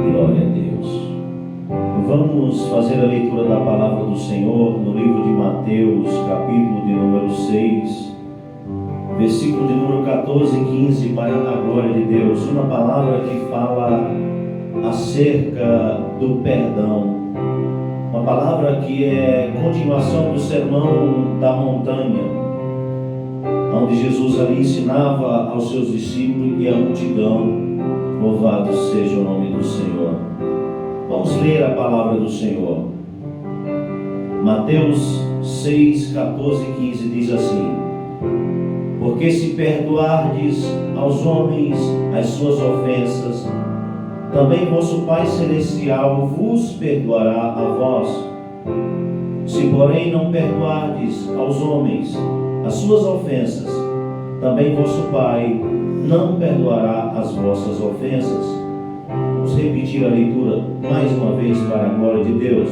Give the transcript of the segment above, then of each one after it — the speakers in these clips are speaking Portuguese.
Glória a Deus. Vamos fazer a leitura da palavra do Senhor no livro de Mateus, capítulo de número 6, versículo de número 14 e 15, para a glória de Deus. Uma palavra que fala acerca do perdão. Uma palavra que é continuação do sermão da montanha, onde Jesus ali ensinava aos seus discípulos e à multidão. Louvado seja o nome do Senhor. Vamos ler a palavra do Senhor. Mateus 6, 14 e 15 diz assim: porque se perdoardes aos homens as suas ofensas, também vosso Pai Celestial vos perdoará a vós. Se porém não perdoardes aos homens as suas ofensas, também vosso Pai não perdoará as vossas ofensas. Vamos repetir a leitura mais uma vez para a glória de Deus.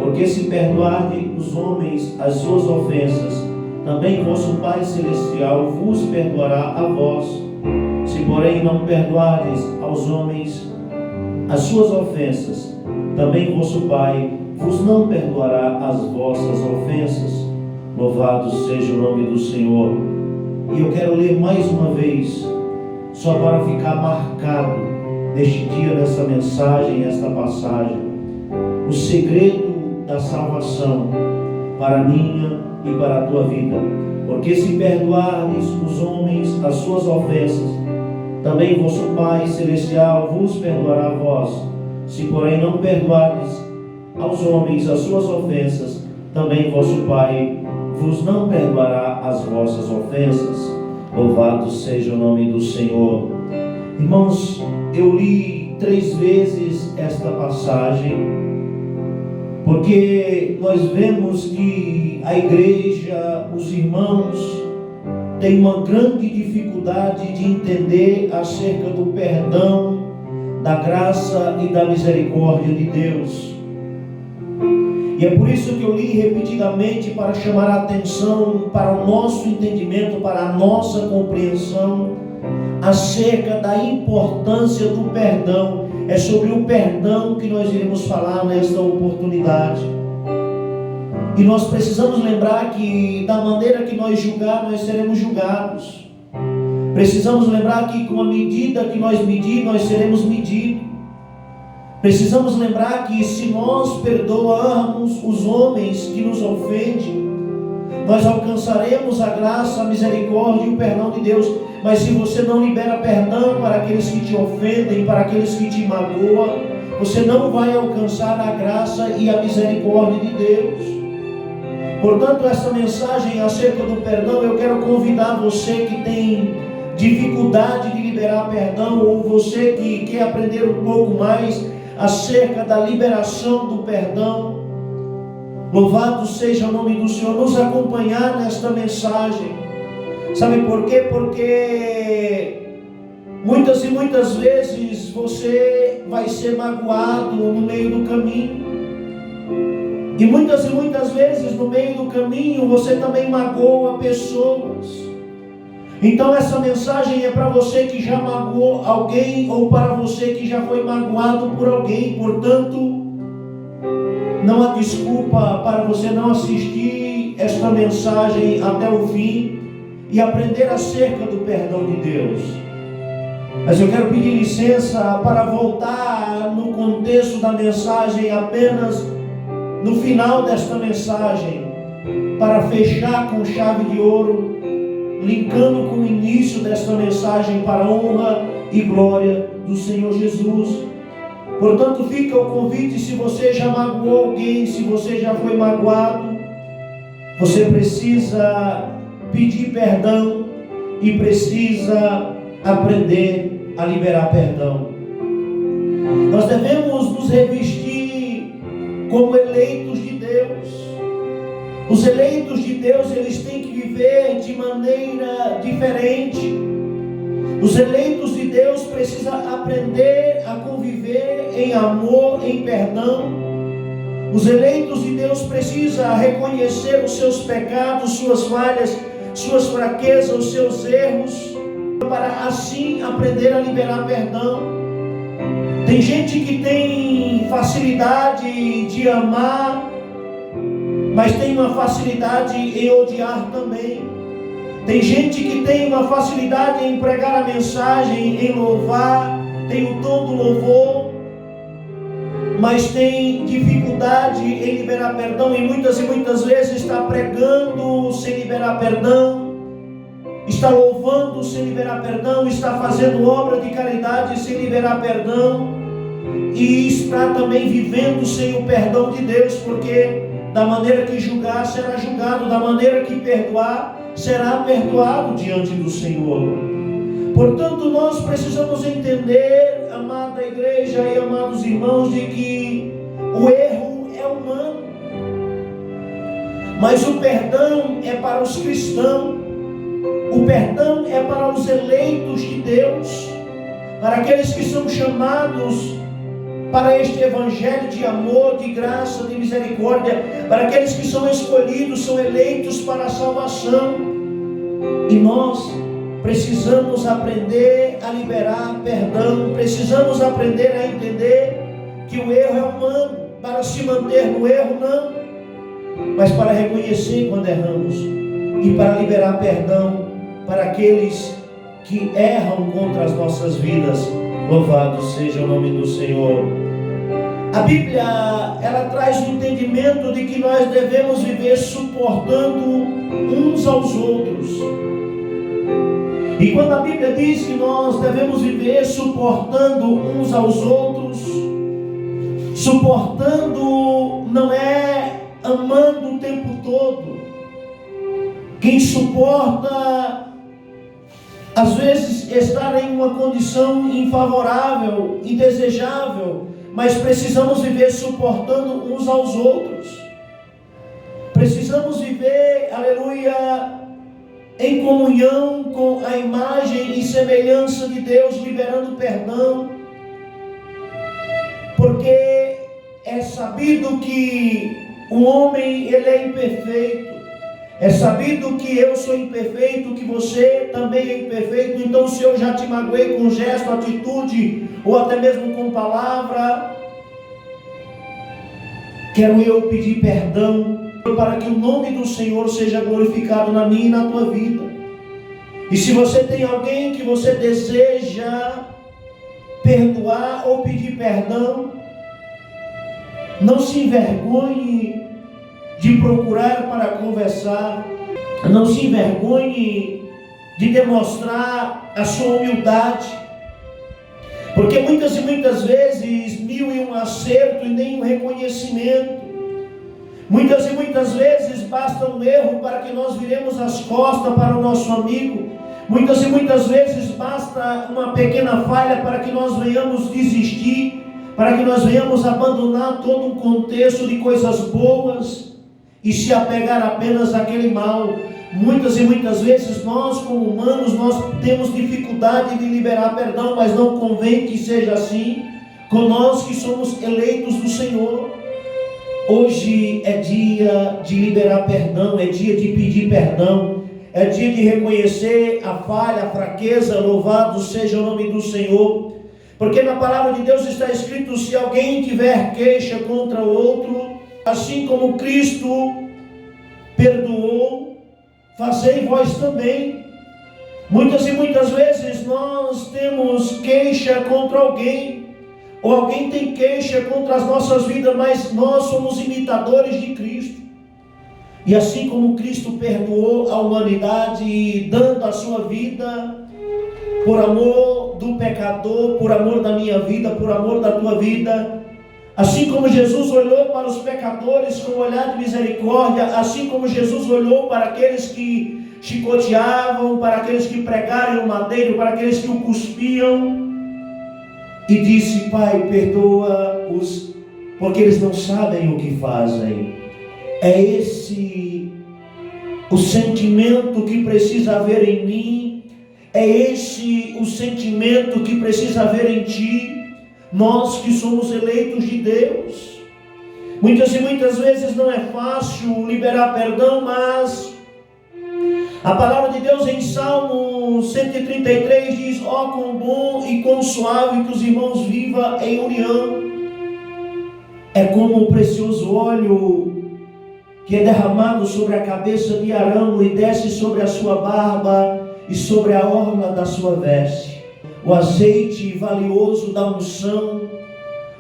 Porque se perdoardes os homens as suas ofensas, também vosso Pai Celestial vos perdoará a vós. Se porém não perdoardes aos homens as suas ofensas, também vosso Pai vos não perdoará as vossas ofensas. Louvado seja o nome do Senhor. E eu quero ler mais uma vez, só para ficar marcado neste dia, nessa mensagem, esta passagem, o segredo da salvação para a minha e para a tua vida. Porque se perdoardes os homens as suas ofensas, também vosso Pai Celestial vos perdoará a vós. Se porém não perdoardes aos homens as suas ofensas, também vosso Pai vos não perdoará as vossas ofensas. Louvado seja o nome do Senhor. Irmãos, eu li 3 vezes esta passagem, porque nós vemos que a igreja, os irmãos, têm uma grande dificuldade de entender acerca do perdão, da graça e da misericórdia de Deus. E é por isso que eu li repetidamente, para chamar a atenção para o nosso entendimento, para a nossa compreensão acerca da importância do perdão. É sobre o perdão que nós iremos falar nesta oportunidade. E nós precisamos lembrar que da maneira que nós julgar, nós seremos julgados. Precisamos lembrar que com a medida que nós medir, nós seremos medidos. Precisamos lembrar que se nós perdoarmos os homens que nos ofendem, nós alcançaremos a graça, a misericórdia e o perdão de Deus. Mas se você não libera perdão para aqueles que te ofendem, para aqueles que te magoam, você não vai alcançar a graça e a misericórdia de Deus. Portanto, essa mensagem acerca do perdão, eu quero convidar você que tem dificuldade de liberar perdão, ou você que quer aprender um pouco mais acerca da liberação do perdão. Louvado seja o nome do Senhor, nos acompanhar nesta mensagem. Sabe por quê? Porque muitas e muitas vezes você vai ser magoado no meio do caminho. E muitas vezes no meio do caminho você também magoa pessoas. Então essa mensagem é para você que já magoou alguém, ou para você que já foi magoado por alguém. Portanto, não há desculpa para você não assistir esta mensagem até o fim e aprender acerca do perdão de Deus. Mas eu quero pedir licença para voltar no contexto da mensagem apenas no final desta mensagem, para fechar com chave de ouro, linkando com o início desta mensagem, para a honra e glória do Senhor Jesus. Portanto, fica o convite: se você já magoou alguém, se você já foi magoado, você precisa pedir perdão e precisa aprender a liberar perdão. Nós devemos nos revestir como eleitos de Deus. Os eleitos de Deus, eles têm que viver de maneira diferente. Os eleitos de Deus precisam aprender a conviver em amor, em perdão. Os eleitos de Deus precisam reconhecer os seus pecados, suas falhas, suas fraquezas, os seus erros, para assim aprender a liberar perdão. Tem gente que tem facilidade de amar, mas tem uma facilidade em odiar também. Tem gente que tem uma facilidade em pregar a mensagem, em louvar, tem o dom do louvor, mas tem dificuldade em liberar perdão, e muitas vezes está pregando sem liberar perdão, está louvando sem liberar perdão, está fazendo obra de caridade sem liberar perdão, e está também vivendo sem o perdão de Deus, porque da maneira que julgar será julgado, da maneira que perdoar será perdoado diante do Senhor. Portanto, nós precisamos entender, amada igreja e amados irmãos, de que o erro é humano, mas o perdão é para os cristãos, o perdão é para os eleitos de Deus, para aqueles que são chamados para este evangelho de amor, de graça, de misericórdia, para aqueles que são escolhidos, são eleitos para a salvação. E nós precisamos aprender a liberar perdão, precisamos aprender a entender que o erro é humano, para se manter no erro não, mas para reconhecer quando erramos e para liberar perdão para aqueles que erram contra as nossas vidas. Louvado seja o nome do Senhor. A Bíblia, ela traz o entendimento de que nós devemos viver suportando uns aos outros. E quando a Bíblia diz que nós devemos viver suportando uns aos outros, suportando não é amando o tempo todo. Quem suporta às vezes estar em uma condição infavorável, indesejável, mas precisamos viver suportando uns aos outros. Precisamos viver, aleluia, em comunhão com a imagem e semelhança de Deus, liberando perdão, porque é sabido que o homem ele é imperfeito. É sabido que eu sou imperfeito, que você também é imperfeito. Então, se eu já te magoei com gesto, atitude, ou até mesmo com palavra, quero eu pedir perdão, para que o nome do Senhor seja glorificado na minha e na tua vida. E se você tem alguém que você deseja perdoar ou pedir perdão, não se envergonhe de procurar para conversar, não se envergonhe de demonstrar a sua humildade, porque muitas e muitas vezes mil e um acerto e nenhum reconhecimento. Muitas e muitas vezes basta um erro para que nós viremos as costas para o nosso amigo. Muitas e muitas vezes basta uma pequena falha para que nós venhamos desistir, para que nós venhamos abandonar todo um contexto de coisas boas e se apegar apenas àquele mal. Muitas e muitas vezes nós, como humanos, nós temos dificuldade de liberar perdão, mas não convém que seja assim com nós que somos eleitos do Senhor. Hoje é dia de liberar perdão, é dia de pedir perdão, é dia de reconhecer a falha, a fraqueza. Louvado seja o nome do Senhor, porque na palavra de Deus está escrito: se alguém tiver queixa contra o outro, assim como Cristo perdoou, fazei vós também. Muitas e muitas vezes nós temos queixa contra alguém, ou alguém tem queixa contra as nossas vidas, mas nós somos imitadores de Cristo. E assim como Cristo perdoou a humanidade, dando a sua vida por amor do pecador, por amor da minha vida, por amor da tua vida, assim como Jesus olhou para os pecadores com um olhar de misericórdia, assim como Jesus olhou para aqueles que chicoteavam, para aqueles que pregaram o madeiro, para aqueles que o cuspiam, e disse: Pai, perdoa-os, porque eles não sabem o que fazem. É esse o sentimento que precisa haver em mim, é esse o sentimento que precisa haver em ti, nós que somos eleitos de Deus. Muitas e muitas vezes não é fácil liberar perdão, mas A palavra de Deus em Salmo 133 diz: ó, quão bom e quão suave que os irmãos vivam em união. É como o precioso óleo que é derramado sobre a cabeça de Arão e desce sobre a sua barba e sobre a orla da sua veste. O azeite valioso da unção,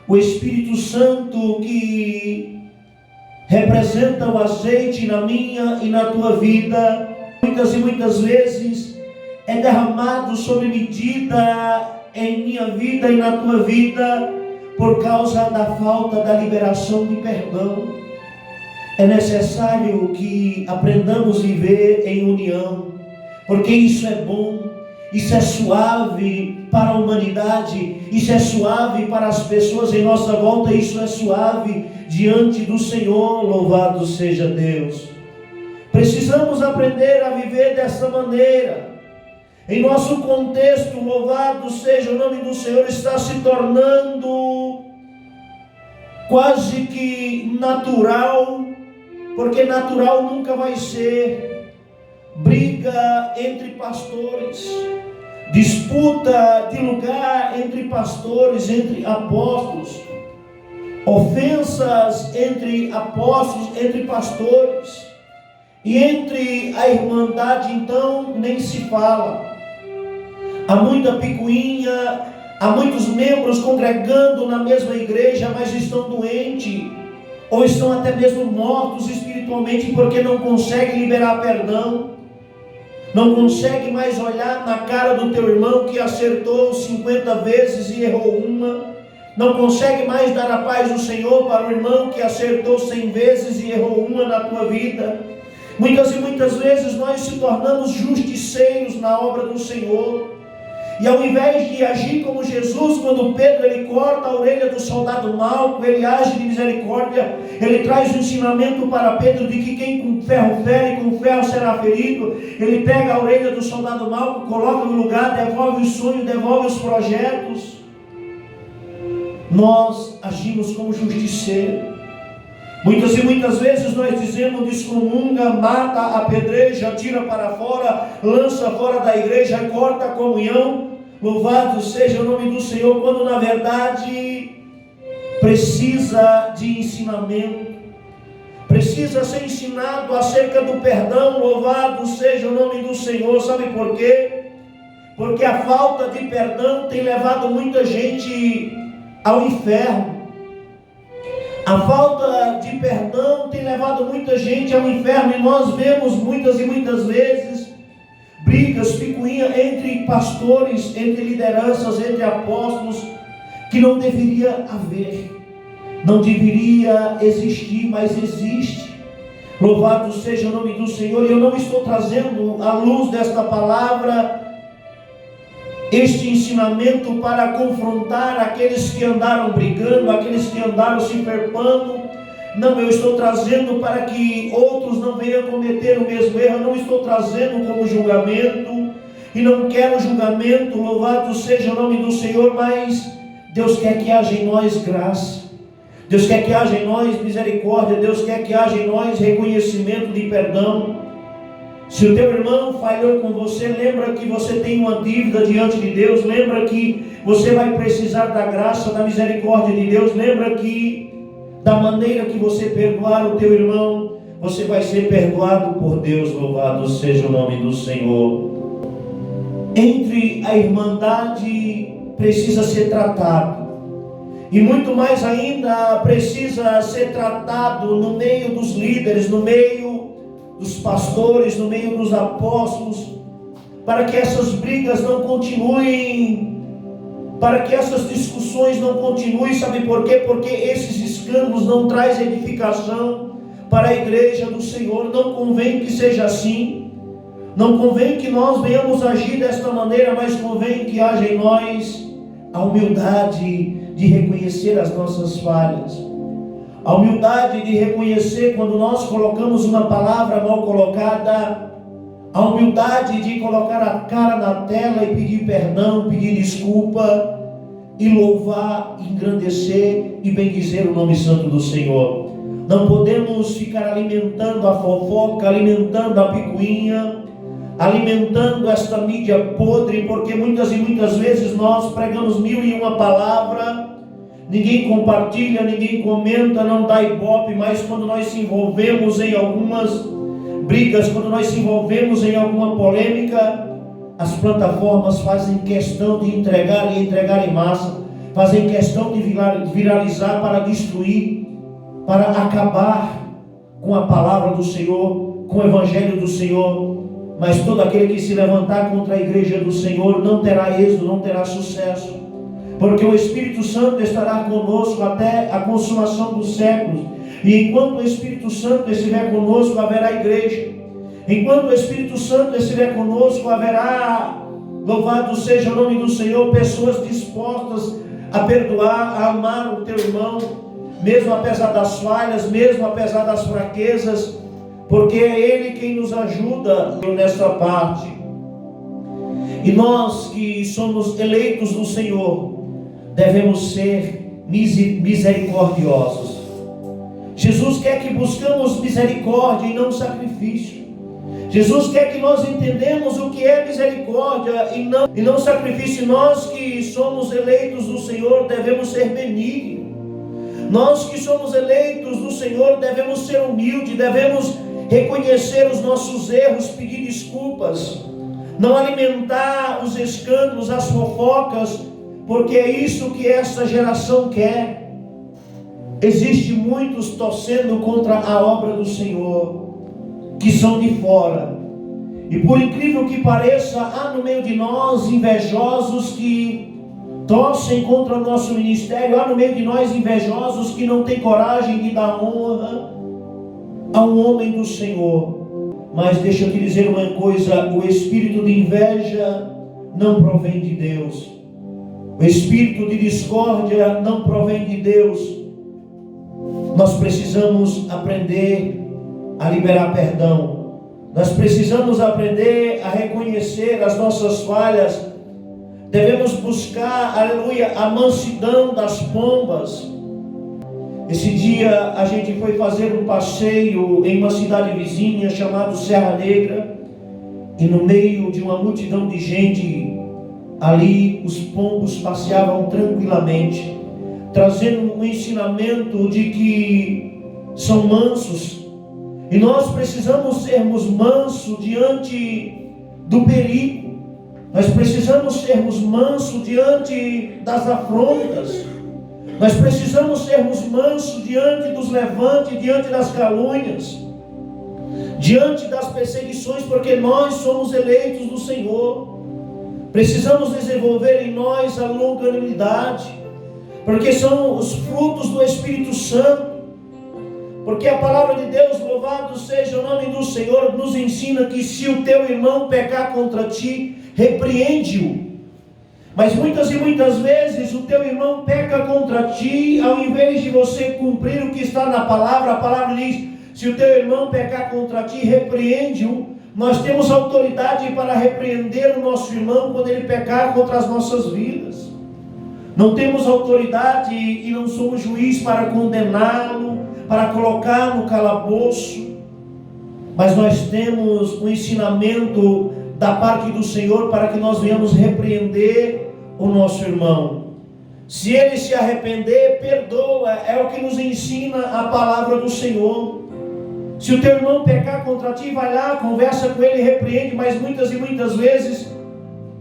o Espírito Santo que representa o azeite na minha e na tua vida, muitas e muitas vezes é derramado sobre medida em minha vida e na tua vida, por causa da falta da liberação de perdão. É necessário que aprendamos a viver em união, porque isso é bom, isso é suave para a humanidade, isso é suave para as pessoas em nossa volta, isso é suave diante do Senhor. Louvado seja Deus. Precisamos aprender a viver dessa maneira. Em nosso contexto, louvado seja o nome do Senhor, está se tornando quase que natural, porque natural nunca vai ser, briga entre pastores, disputa de lugar entre pastores, entre apóstolos, ofensas entre apóstolos, entre pastores, e entre a irmandade então nem se fala. Há muita picuinha, há muitos membros congregando na mesma igreja, mas estão doentes, ou estão até mesmo mortos espiritualmente, porque não conseguem liberar perdão, não conseguem mais olhar na cara do teu irmão que acertou 50 vezes e errou uma, não consegue mais dar a paz do Senhor para o irmão que acertou 100 vezes e errou uma na tua vida. Muitas e muitas vezes nós se tornamos justiceiros na obra do Senhor. E ao invés de agir como Jesus, quando Pedro ele corta a orelha do soldado Malco, ele age de misericórdia, ele traz o ensinamento para Pedro de que quem com ferro fere, com ferro será ferido. Ele pega a orelha do soldado Malco, coloca no lugar, devolve o sonho, devolve os projetos. Nós agimos como justiceiro. Muitas e muitas vezes nós dizemos: descomunga, mata, apedreja, tira para fora, lança fora da igreja, corta a comunhão. Louvado seja o nome do Senhor, quando na verdade precisa de ensinamento, precisa ser ensinado acerca do perdão. Louvado seja o nome do Senhor. Sabe por quê? Porque a falta de perdão tem levado muita gente ao inferno. A falta de perdão tem levado muita gente ao inferno, e nós vemos muitas e muitas vezes brigas, picuinha entre pastores, entre lideranças, entre apóstolos, que não deveria haver, não deveria existir, mas existe. Louvado seja o nome do Senhor. E eu não estou trazendo à luz desta palavra este ensinamento para confrontar aqueles que andaram brigando, aqueles que andaram se perpando. Não, eu estou trazendo para que outros não venham cometer o mesmo erro. Eu não estou trazendo como julgamento, e não quero julgamento. Louvado seja o nome do Senhor. Mas Deus quer que haja em nós graça, Deus quer que haja em nós misericórdia, Deus quer que haja em nós reconhecimento de perdão. Se o teu irmão falhou com você, lembra que você tem uma dívida diante de Deus. Lembra que você vai precisar da graça, da misericórdia de Deus. Lembra que da maneira que você perdoar o teu irmão, você vai ser perdoado por Deus. Louvado seja o nome do Senhor. Entre a irmandade precisa ser tratado, e muito mais ainda precisa ser tratado no meio dos líderes, no meio dos pastores, no meio dos apóstolos, para que essas brigas não continuem, para que essas discussões não continuem. Sabe por quê? Porque esses escândalos não trazem edificação para a igreja do Senhor. Não convém que seja assim, não convém que nós venhamos agir desta maneira, mas convém que haja em nós a humildade de reconhecer as nossas falhas, a humildade de reconhecer quando nós colocamos uma palavra mal colocada, a humildade de colocar a cara na tela e pedir perdão, pedir desculpa, e louvar, engrandecer e bendizer o nome santo do Senhor. Não podemos ficar alimentando a fofoca, alimentando a picuinha, alimentando esta mídia podre, porque muitas e muitas vezes nós pregamos 1001 palavra, ninguém compartilha, ninguém comenta, não dá ibope, mas quando nós se envolvemos em algumas brigas, quando nós se envolvemos em alguma polêmica, as plataformas fazem questão de entregar e entregar em massa, fazem questão de viralizar para destruir, para acabar com a palavra do Senhor, com o evangelho do Senhor. Mas todo aquele que se levantar contra a igreja do Senhor não terá êxito, não terá sucesso, porque o Espírito Santo estará conosco até a consumação dos séculos. E enquanto o Espírito Santo estiver conosco, haverá igreja. Enquanto o Espírito Santo estiver conosco, haverá, louvado seja o nome do Senhor, pessoas dispostas a perdoar, a amar o teu irmão, mesmo apesar das falhas, mesmo apesar das fraquezas, porque é Ele quem nos ajuda nessa parte. E nós que somos eleitos do Senhor, devemos ser misericordiosos. Jesus quer que buscamos misericórdia e não sacrifício. Jesus quer que nós entendamos o que é misericórdia e não sacrifício. Nós que somos eleitos do Senhor devemos ser benignos. Nós que somos eleitos do Senhor devemos ser humildes, devemos reconhecer os nossos erros, pedir desculpas, não alimentar os escândalos, as fofocas, porque é isso que essa geração quer. Existem muitos torcendo contra a obra do Senhor, que são de fora, e por incrível que pareça, há no meio de nós invejosos que torcem contra o nosso ministério, há no meio de nós invejosos que não têm coragem de dar honra a um homem do Senhor. Mas deixa eu te dizer uma coisa: o espírito de inveja não provém de Deus, o espírito de discórdia não provém de Deus. Nós precisamos aprender a liberar perdão, nós precisamos aprender a reconhecer as nossas falhas, devemos buscar, aleluia, a mansidão das pombas. Esse dia a gente foi fazer um passeio em uma cidade vizinha chamada Serra Negra, e no meio de uma multidão de gente, ali os pombos passeavam tranquilamente, trazendo um ensinamento de que são mansos, e nós precisamos sermos mansos diante do perigo, nós precisamos sermos mansos diante das afrontas, nós precisamos sermos mansos diante dos levantes, diante das calúnias, diante das perseguições, porque nós somos eleitos do Senhor. Precisamos desenvolver em nós a longanimidade, porque são os frutos do Espírito Santo. Porque a palavra de Deus, louvado seja o nome do Senhor, nos ensina que se o teu irmão pecar contra ti, repreende-o. Mas muitas e muitas vezes o teu irmão peca contra ti, ao invés de você cumprir o que está na palavra, a palavra diz: se o teu irmão pecar contra ti, repreende-o. Nós temos autoridade para repreender o nosso irmão quando ele pecar contra as nossas vidas. Não temos autoridade e não somos juiz para condená-lo, para colocar no calabouço, mas nós temos um ensinamento da parte do Senhor para que nós venhamos repreender o nosso irmão. Se ele se arrepender, perdoa, é o que nos ensina a palavra do Senhor. Se o teu irmão pecar contra ti, vai lá, conversa com ele, repreende. Mas muitas e muitas vezes,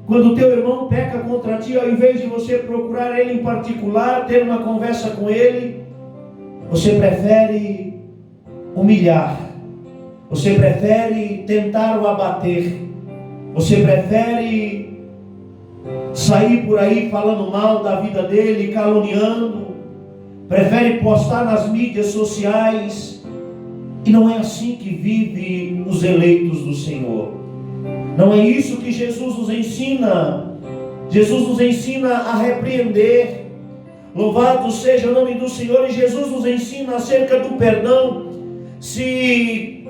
quando o teu irmão peca contra ti, ao invés de você procurar ele em particular, ter uma conversa com ele, você prefere humilhar, você prefere tentar o abater, você prefere sair por aí falando mal da vida dele, caluniando, prefere postar nas mídias sociais. E não é assim que vivem os eleitos do Senhor. Não é isso que Jesus nos ensina. Jesus nos ensina a repreender. Louvado seja o nome do Senhor. E Jesus nos ensina acerca do perdão. Se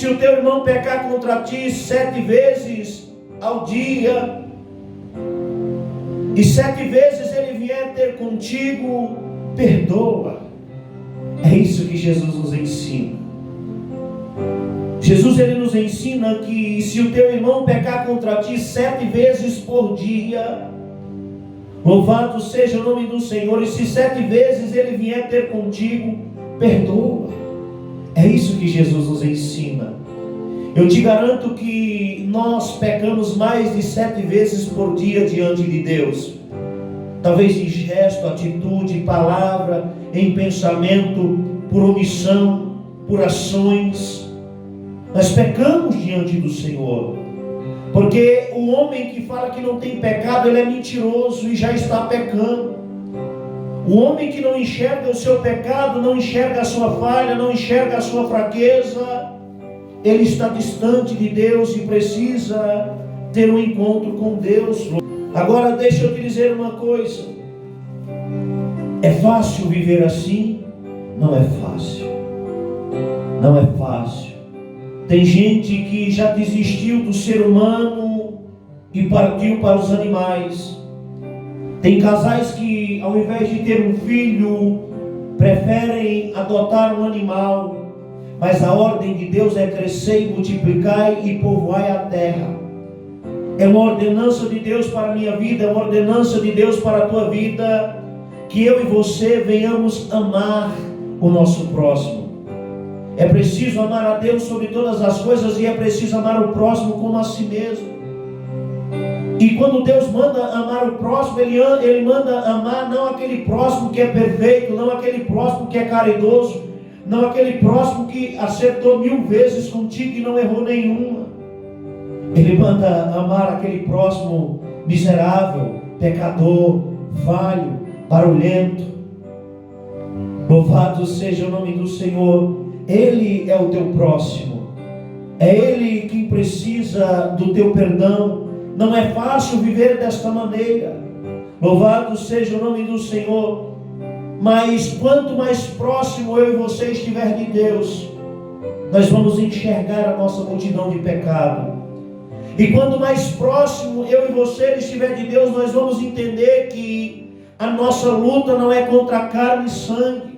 o teu irmão pecar contra ti 7 vezes ao dia, e 7 vezes ele vier ter contigo, perdoa. É isso que Jesus nos ensina. Jesus, ele nos ensina que se o teu irmão pecar contra ti 7 vezes por dia, louvado seja o nome do Senhor, e se 7 vezes ele vier ter contigo, perdoa. É isso que Jesus nos ensina. Eu te garanto que nós pecamos mais de 7 vezes por dia diante de Deus. Talvez em gesto, atitude, palavra, em pensamento, por omissão, por ações. Nós pecamos diante do Senhor. Porque o homem que fala que não tem pecado, ele é mentiroso e já está pecando. O homem que não enxerga o seu pecado, não enxerga a sua falha, não enxerga a sua fraqueza, ele está distante de Deus e precisa ter um encontro com Deus. Agora deixa eu te dizer uma coisa. É fácil viver assim? Não é fácil. Não é fácil. Tem gente que já desistiu do ser humano e partiu para os animais. Tem casais que, ao invés de ter um filho, preferem adotar um animal. Mas a ordem de Deus é crescer e multiplicar e povoar a terra. É uma ordenança de Deus para a minha vida, é uma ordenança de Deus para a tua vida, que eu e você venhamos amar o nosso próximo. É preciso amar a Deus sobre todas as coisas e é preciso amar o próximo como a si mesmo. E quando Deus manda amar o próximo, Ele manda amar não aquele próximo que é perfeito, não aquele próximo que é caridoso, não aquele próximo que acertou 1000 vezes contigo e não errou nenhuma. Ele manda amar aquele próximo miserável, pecador, falho, barulhento. Louvado seja o nome do Senhor. Ele é o teu próximo. É Ele quem precisa do teu perdão. Não é fácil viver desta maneira. Louvado seja o nome do Senhor. Mas quanto mais próximo eu e você estiver de Deus, nós vamos enxergar a nossa multidão de pecado. E quanto mais próximo eu e você estiver de Deus, nós vamos entender que a nossa luta não é contra carne e sangue.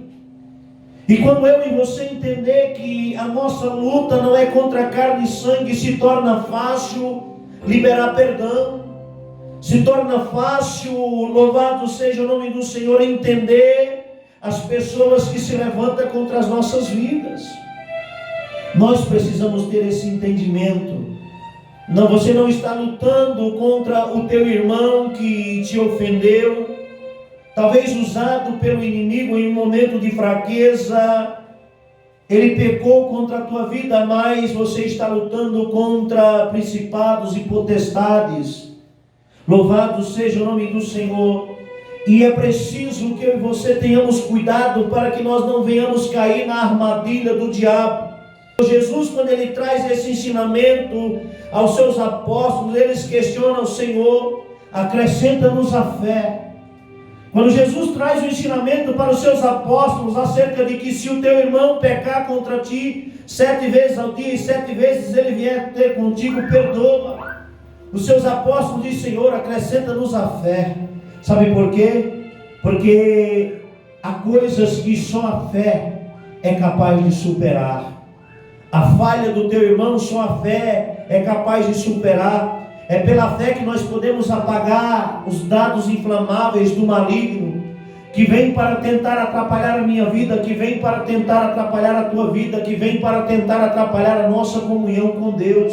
E quando eu e você entender que a nossa luta não é contra carne e sangue, se torna fácil liberar perdão. Se torna fácil, louvado seja o nome do Senhor, entender as pessoas que se levantam contra as nossas vidas. Nós precisamos ter esse entendimento. Não, você não está lutando contra o teu irmão que te ofendeu, talvez usado pelo inimigo em um momento de fraqueza. Ele pecou contra a tua vida, mas você está lutando contra principados e potestades. Louvado seja o nome do Senhor. E é preciso que eu e você tenhamos cuidado para que nós não venhamos cair na armadilha do diabo. Jesus, quando ele traz esse ensinamento aos seus apóstolos, eles questionam o Senhor: acrescenta-nos a fé. Quando Jesus traz o ensinamento para os seus apóstolos acerca de que se o teu irmão pecar contra ti 7 vezes ao dia e 7 vezes ele vier ter contigo, perdoa. Os seus apóstolos dizem: Senhor, acrescenta-nos a fé. Sabe por quê? Porque há coisas que só a fé é capaz de superar. A falha do teu irmão, só a fé é capaz de superar. É pela fé que nós podemos apagar os dados inflamáveis do maligno, que vem para tentar atrapalhar a minha vida, que vem para tentar atrapalhar a tua vida, que vem para tentar atrapalhar a nossa comunhão com Deus.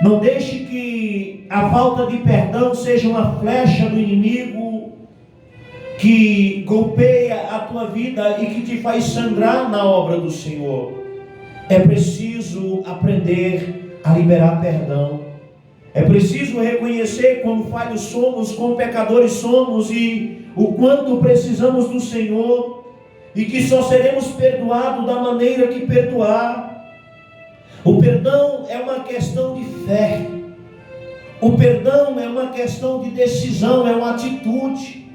Não deixe que a falta de perdão seja uma flecha do inimigo que golpeia a tua vida e que te faz sangrar na obra do Senhor. É preciso aprender a liberar perdão. É preciso reconhecer quão falhos somos, quão pecadores somos e o quanto precisamos do Senhor, e que só seremos perdoados da maneira que perdoar. O perdão é uma questão de fé. O perdão é uma questão de decisão, é uma atitude.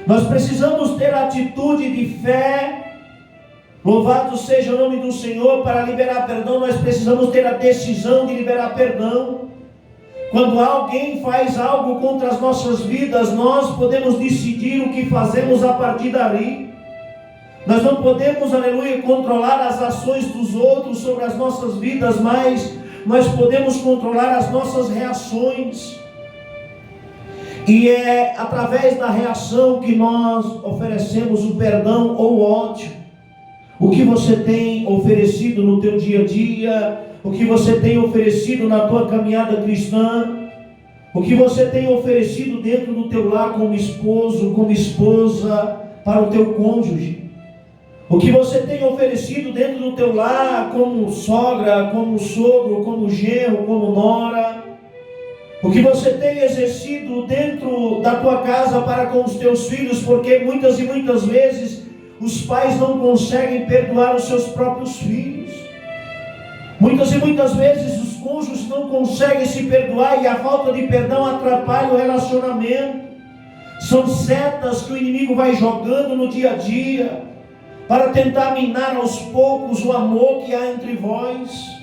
Nós precisamos ter atitude de fé. Louvado seja o nome do Senhor. Para liberar perdão, nós precisamos ter a decisão de liberar perdão. Quando alguém faz algo contra as nossas vidas, nós podemos decidir o que fazemos a partir dali. Nós não podemos, aleluia, controlar as ações dos outros sobre as nossas vidas, mas nós podemos controlar as nossas reações. E é através da reação que nós oferecemos o perdão ou o ódio. O que você tem oferecido no teu dia a dia, o que você tem oferecido na tua caminhada cristã, o que você tem oferecido dentro do teu lar como esposo, como esposa, para o teu cônjuge. O que você tem oferecido dentro do teu lar como sogra, como sogro, como genro, como nora. O que você tem exercido dentro da tua casa para com os teus filhos, porque muitas e muitas vezes os pais não conseguem perdoar os seus próprios filhos. Muitas e muitas vezes os cônjuges não conseguem se perdoar e a falta de perdão atrapalha o relacionamento. São setas que o inimigo vai jogando no dia a dia para tentar minar aos poucos o amor que há entre vós.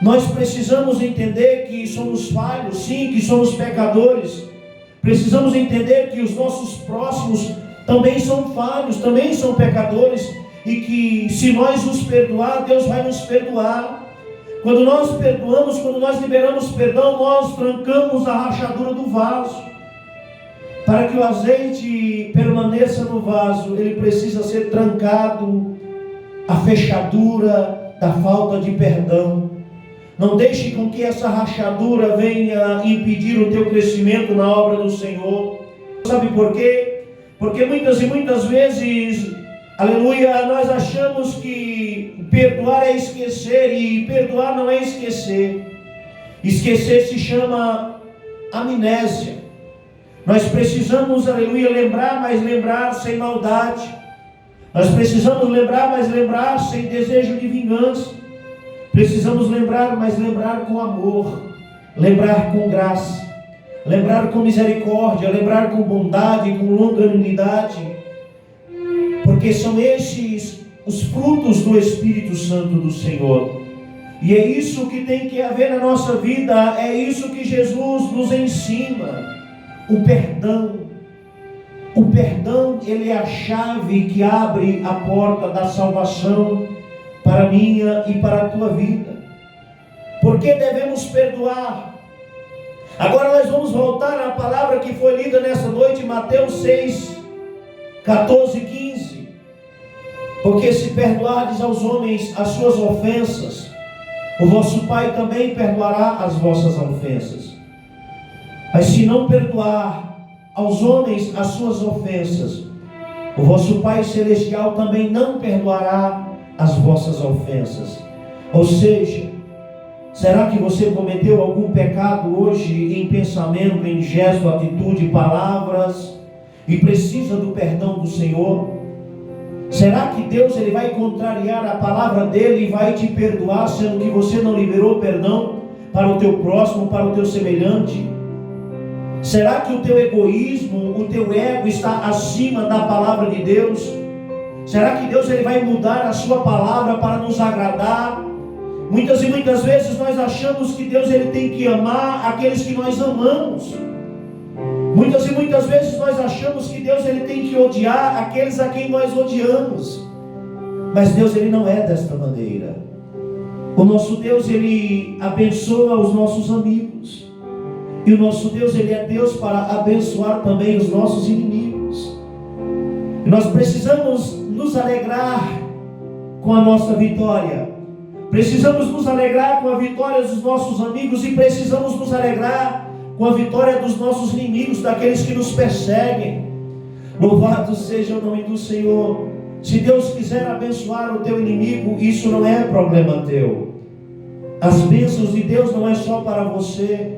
Nós precisamos entender que somos falhos, sim, que somos pecadores. Precisamos entender que os nossos próximos também são falhos, também são pecadores, e que se nós os perdoar, Deus vai nos perdoar. Quando nós perdoamos, quando nós liberamos perdão, nós trancamos a rachadura do vaso. Para que o azeite permaneça no vaso, ele precisa ser trancado, a fechadura da falta de perdão. Não deixe com que essa rachadura venha impedir o teu crescimento na obra do Senhor. Sabe por quê? Porque muitas e muitas vezes, aleluia, nós achamos que perdoar é esquecer, e perdoar não é esquecer. Esquecer se chama amnésia. Nós precisamos, aleluia, lembrar, mas lembrar sem maldade. Nós precisamos lembrar, mas lembrar sem desejo de vingança. Precisamos lembrar, mas lembrar com amor, lembrar com graça, lembrar com misericórdia, lembrar com bondade, com longanimidade, porque são esses os frutos do Espírito Santo do Senhor. E é isso que tem que haver na nossa vida, é isso que Jesus nos ensina, o perdão. O perdão, ele é a chave que abre a porta da salvação para a minha e para a tua vida. Por que devemos perdoar? Agora nós vamos voltar à palavra que foi lida nessa noite, Mateus 6, 14 e 15. Porque se perdoardes aos homens as suas ofensas, o vosso Pai também perdoará as vossas ofensas. Mas se não perdoar aos homens as suas ofensas, o vosso Pai Celestial também não perdoará as vossas ofensas. Ou seja, será que você cometeu algum pecado hoje em pensamento, em gesto, atitude, palavras, e precisa do perdão do Senhor? Será que Deus ele vai contrariar a palavra dele e vai te perdoar, sendo que você não liberou perdão para o teu próximo, para o teu semelhante? Será que o teu egoísmo, o teu ego está acima da palavra de Deus? Será que Deus ele vai mudar a sua palavra para nos agradar? Muitas e muitas vezes nós achamos que Deus ele tem que amar aqueles que nós amamos. Muitas e muitas vezes nós achamos que Deus ele tem que odiar aqueles a quem nós odiamos. Mas Deus ele não é desta maneira. O nosso Deus ele abençoa os nossos amigos. E o nosso Deus ele é Deus para abençoar também os nossos inimigos. E nós precisamos nos alegrar com a nossa vitória. Precisamos nos alegrar com a vitória dos nossos amigos e precisamos nos alegrar com a vitória dos nossos inimigos, daqueles que nos perseguem. Louvado seja o nome do Senhor. Se Deus quiser abençoar o teu inimigo, isso não é problema teu. As bênçãos de Deus não é só para você.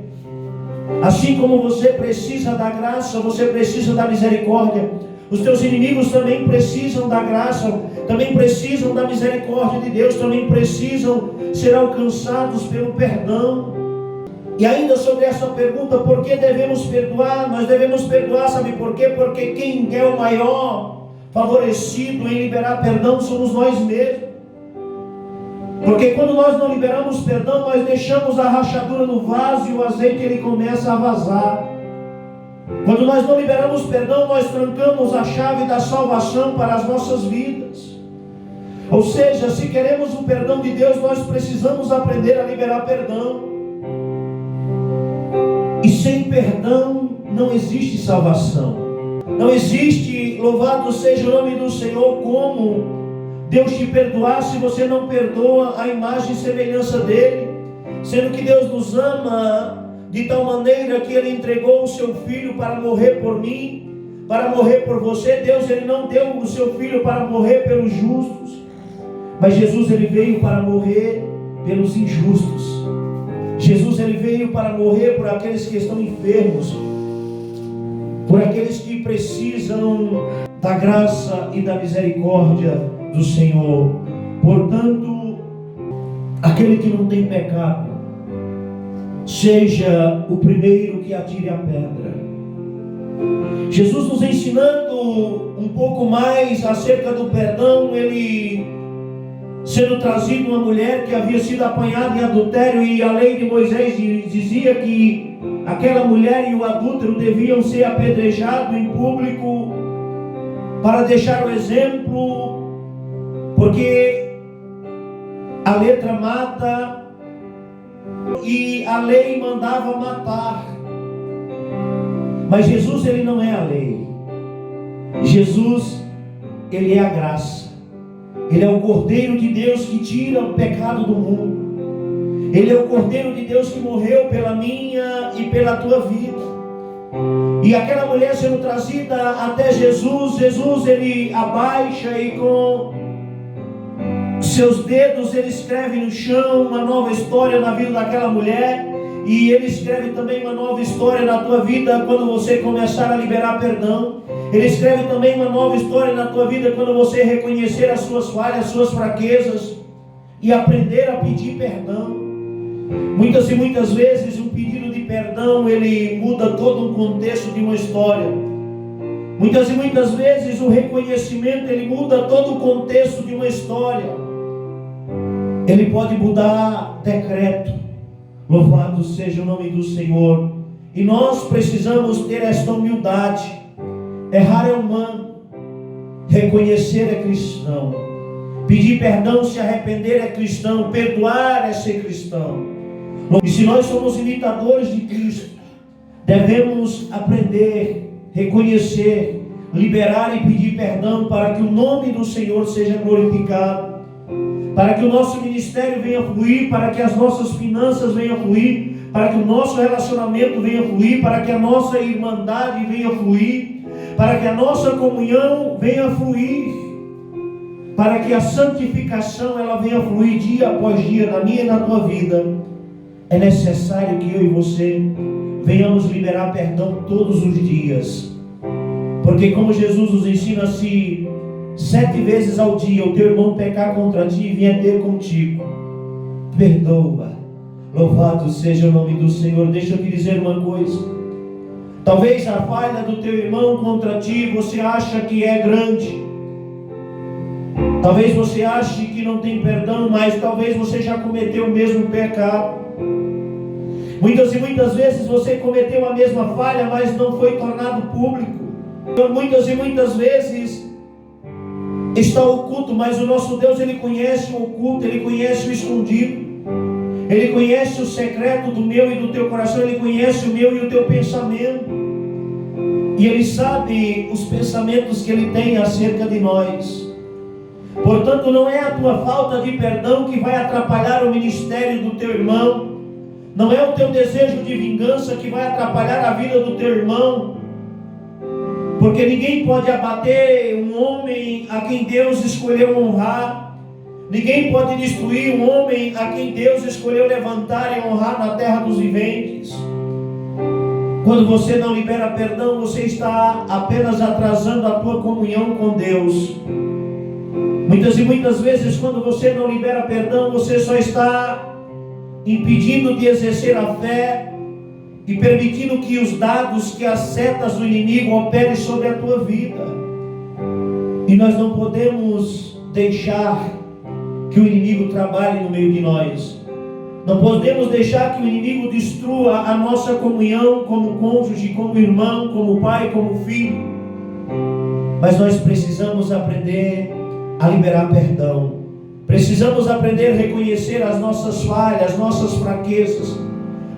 Assim como você precisa da graça, você precisa da misericórdia. Os teus inimigos também precisam da graça, também precisam da misericórdia de Deus, também precisam ser alcançados pelo perdão. E ainda sobre essa pergunta, por que devemos perdoar? Nós devemos perdoar, sabe por quê? Porque quem é o maior favorecido em liberar perdão somos nós mesmos. Porque quando nós não liberamos perdão, nós deixamos a rachadura no vaso e o azeite ele começa a vazar. Quando nós não liberamos perdão, nós trancamos a chave da salvação para as nossas vidas. Ou seja, se queremos o perdão de Deus, nós precisamos aprender a liberar perdão. E sem perdão não existe salvação. Não existe, louvado seja o nome do Senhor, como Deus te perdoar se você não perdoa a imagem e semelhança dele. Sendo que Deus nos ama de tal maneira que Ele entregou o seu Filho para morrer por mim, para morrer por você. Deus, Ele não deu o seu Filho para morrer pelos justos, mas Jesus, Ele veio para morrer pelos injustos. Jesus, Ele veio para morrer por aqueles que estão enfermos, por aqueles que precisam da graça e da misericórdia do Senhor. Portanto, aquele que não tem pecado, seja o primeiro que atire a pedra. Jesus nos ensinando um pouco mais acerca do perdão, ele sendo trazido uma mulher que havia sido apanhada em adultério, e a lei de Moisés dizia que aquela mulher e o adúltero deviam ser apedrejados em público para deixar o exemplo, porque a letra mata e a lei mandava matar. Mas Jesus, Ele não é a lei. Jesus, Ele é a graça. Ele é o Cordeiro de Deus que tira o pecado do mundo. Ele é o Cordeiro de Deus que morreu pela minha e pela tua vida. E aquela mulher sendo trazida até Jesus, Ele abaixa e com seus dedos Ele escreve no chão uma nova história na vida daquela mulher. E Ele escreve também uma nova história na tua vida quando você começar a liberar perdão. Ele escreve também uma nova história na tua vida quando você reconhecer as suas falhas, as suas fraquezas e aprender a pedir perdão. Muitas e muitas vezes um pedido de perdão, ele muda todo um contexto de uma história. Muitas e muitas vezes o reconhecimento, ele muda todo o contexto de uma história. Ele pode mudar decreto. Louvado seja o nome do Senhor. E nós precisamos ter esta humildade. Errar é humano, reconhecer é cristão, pedir perdão, se arrepender é cristão, perdoar é ser cristão. E se nós somos imitadores de Cristo, devemos aprender, reconhecer, liberar e pedir perdão para que o nome do Senhor seja glorificado, para que o nosso ministério venha fluir, para que as nossas finanças venham fluir, para que o nosso relacionamento venha fluir, para que a nossa irmandade venha fluir, para que a nossa comunhão venha fluir, para que a santificação ela venha fluir dia após dia na minha e na tua vida. É necessário que eu e você venhamos liberar perdão todos os dias, porque como Jesus nos ensina, se 7 vezes ao dia o teu irmão pecar contra ti e vier ter contigo, perdoa. Louvado seja o nome do Senhor. Deixa eu te dizer uma coisa. Talvez a falha do teu irmão contra ti você acha que é grande. Talvez você ache que não tem perdão, mas talvez você já cometeu o mesmo pecado. Muitas e muitas vezes você cometeu a mesma falha, mas não foi tornado público. Muitas e muitas vezes está oculto, mas o nosso Deus, Ele conhece o oculto, Ele conhece o escondido. Ele conhece o secreto do meu e do teu coração. Ele conhece o meu e o teu pensamento. E Ele sabe os pensamentos que Ele tem acerca de nós. Portanto, não é a tua falta de perdão que vai atrapalhar o ministério do teu irmão. Não é o teu desejo de vingança que vai atrapalhar a vida do teu irmão. Porque ninguém pode abater um homem a quem Deus escolheu honrar. Ninguém pode destruir um homem a quem Deus escolheu levantar e honrar na terra dos viventes. Quando você não libera perdão, você está apenas atrasando a tua comunhão com Deus. Muitas e muitas vezes, quando você não libera perdão, você só está impedindo de exercer a fé e permitindo que os dados, que as setas do inimigo operem sobre a tua vida. E nós não podemos deixar que o inimigo trabalhe no meio de nós. Não podemos deixar que o inimigo destrua a nossa comunhão como cônjuge, como irmão, como pai, como filho. Mas nós precisamos aprender a liberar perdão. Precisamos aprender a reconhecer as nossas falhas, as nossas fraquezas,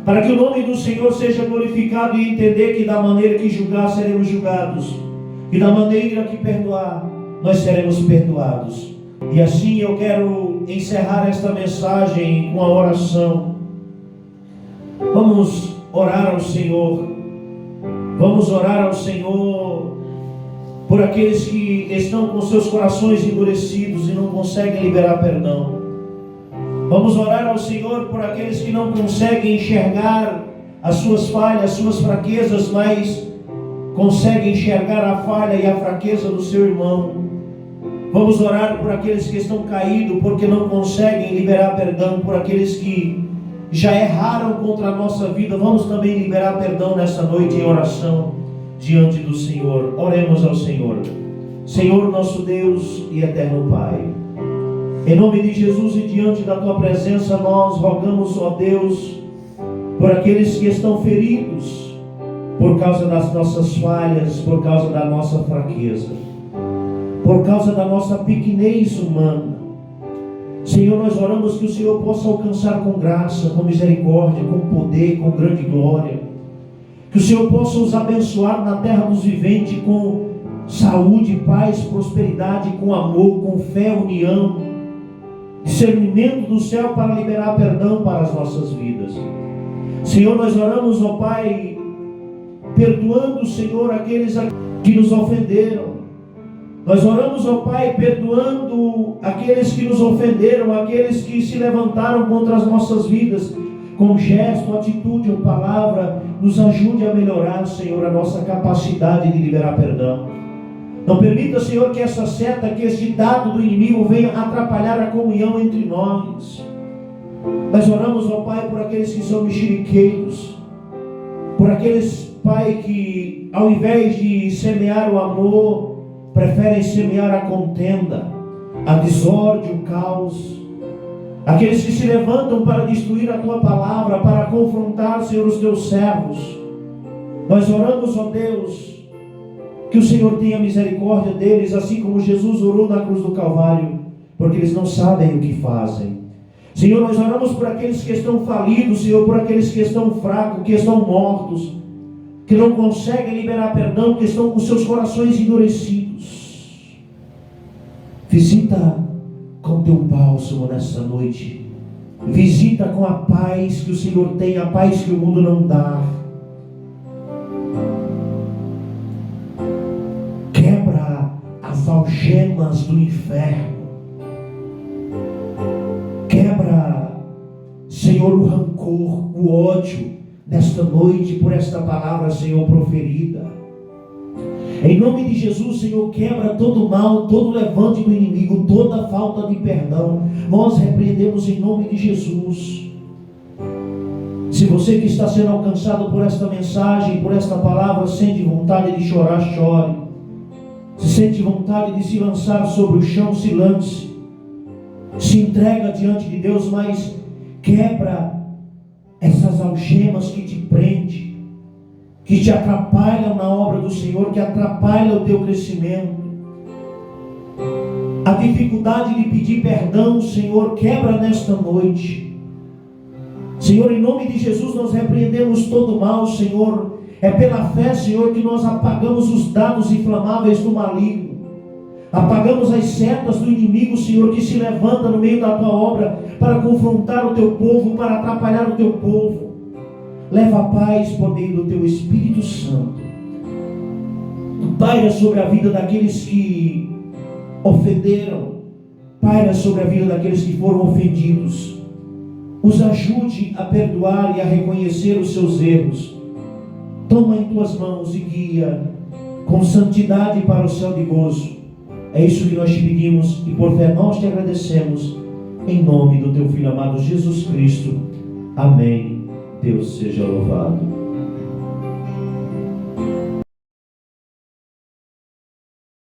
para que o nome do Senhor seja glorificado e entender que da maneira que julgar seremos julgados, e da maneira que perdoar nós seremos perdoados. E assim eu quero encerrar esta mensagem com a oração. Vamos orar ao Senhor. Vamos orar ao Senhor por aqueles que estão com seus corações endurecidos e não conseguem liberar perdão. Vamos orar ao Senhor por aqueles que não conseguem enxergar as suas falhas, as suas fraquezas, mas conseguem enxergar a falha e a fraqueza do seu irmão. Vamos orar por aqueles que estão caídos porque não conseguem liberar perdão, por aqueles que já erraram contra a nossa vida. Vamos também liberar perdão nesta noite em oração diante do Senhor. Oremos ao Senhor. Senhor nosso Deus e eterno Pai, em nome de Jesus e diante da Tua presença nós rogamos, ó Deus, por aqueles que estão feridos por causa das nossas falhas, por causa da nossa fraqueza, por causa da nossa pequenez humana. Senhor, nós oramos que o Senhor possa alcançar com graça, com misericórdia, com poder, com grande glória. Que o Senhor possa os abençoar na terra dos viventes com saúde, paz, prosperidade, com amor, com fé, união, discernimento do céu para liberar perdão para as nossas vidas. Senhor, nós oramos, ó Pai, perdoando, Senhor, aqueles que nos ofenderam. Nós oramos, ó Pai, perdoando aqueles que nos ofenderam, aqueles que se levantaram contra as nossas vidas, com gesto, atitude ou palavra. Nos ajude a melhorar, Senhor, a nossa capacidade de liberar perdão. Não permita, Senhor, que essa seta, que esse dado do inimigo venha atrapalhar a comunhão entre nós. Nós oramos, ó Pai, por aqueles que são mexeriqueiros, por aqueles, Pai, que ao invés de semear o amor, preferem semear a contenda, a desordem, o caos. Aqueles que se levantam para destruir a Tua palavra, para confrontar, Senhor, os Teus servos. Nós oramos, ó Deus, que o Senhor tenha misericórdia deles, assim como Jesus orou na cruz do Calvário, porque eles não sabem o que fazem. Senhor, nós oramos por aqueles que estão falidos, Senhor, por aqueles que estão fracos, que estão mortos, que não conseguem liberar perdão, que estão com seus corações endurecidos. Visita com Teu bálsamo nessa noite. Visita com a paz que o Senhor tem, a paz que o mundo não dá. Quebra as algemas do inferno. Quebra, Senhor, o rancor, o ódio nesta noite por esta palavra, Senhor, proferida. Em nome de Jesus, Senhor, quebra todo mal, todo levante do inimigo, toda falta de perdão. Nós repreendemos em nome de Jesus. Se você que está sendo alcançado por esta mensagem, por esta palavra, sente vontade de chorar, chore. Se sente vontade de se lançar sobre o chão, se lance. Se entrega diante de Deus, mas quebra essas algemas que te prendem, que te atrapalham na obra do Senhor, que atrapalham o teu crescimento. A dificuldade de pedir perdão, Senhor, quebra nesta noite. Senhor, em nome de Jesus, nós repreendemos todo mal, Senhor. É pela fé, Senhor, que nós apagamos os dados inflamáveis do maligno. Apagamos as setas do inimigo, Senhor, que se levanta no meio da Tua obra para confrontar o Teu povo, para atrapalhar o Teu povo. Leva a paz por meio do Teu Espírito Santo. Paira sobre a vida daqueles que ofenderam. Paira sobre a vida daqueles que foram ofendidos. Os ajude a perdoar e a reconhecer os seus erros. Toma em Tuas mãos e guia com santidade para o céu de gozo. É isso que nós te pedimos e por fé nós te agradecemos. Em nome do Teu Filho amado Jesus Cristo. Amém. Deus seja louvado.